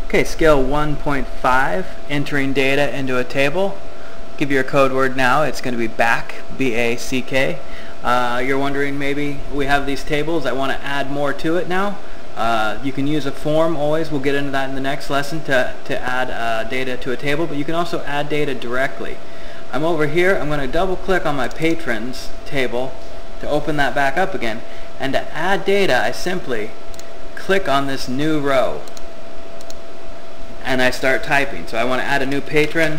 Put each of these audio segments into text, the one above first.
Okay, skill 1.5, entering data into a table. Give you a code word now. It's going to be back, B-A-C-K. You're wondering, maybe we have these tables, I want to add more to it now. You can use a form always. We'll get into that in the next lesson to add data to a table, but you can also add data directly. I'm over here. I'm going to double click on my patrons table to open that back up again, and to add data I simply click on this new row and I start typing. So I want to add a new patron.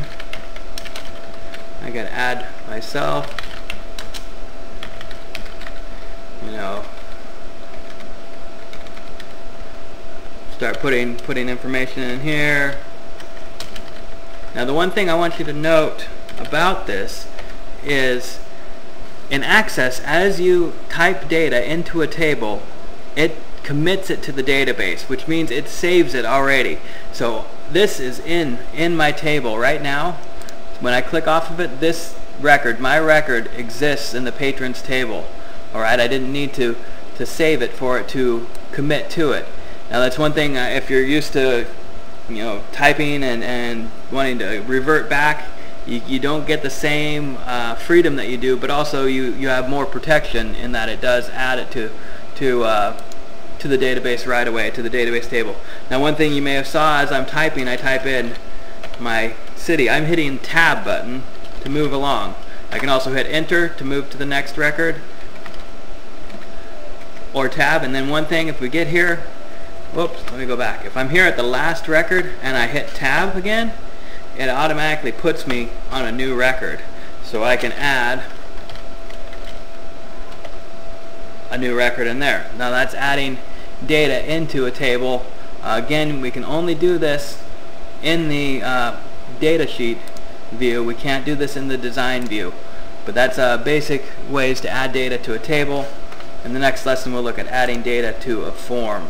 I can add myself, start putting information in here. Now the one thing I want you to note about this is in Access, as you type data into a table, it commits it to the database, which means it saves it already. So this is in my table right now. When I click off of it, this record, my record, exists in the patrons table. Alright, I didn't need to save it for it to commit to it. Now that's one thing, if you're used to typing and wanting to revert back, you don't get the same freedom that you do, but also you have more protection in that it does add it to the database right away, to the database table. Now one thing you may have saw as I'm typing, I type in my city. I'm hitting tab button to move along. I can also hit enter to move to the next record, or tab. And then one thing, if we get here, whoops, let me go back. If I'm here at the last record and I hit tab again, it automatically puts me on a new record. So I can add a new record in there. Now that's adding data into a table. Again, we can only do this in the data sheet view. We can't do this in the design view. But that's basic ways to add data to a table. In the next lesson we'll look at adding data to a form.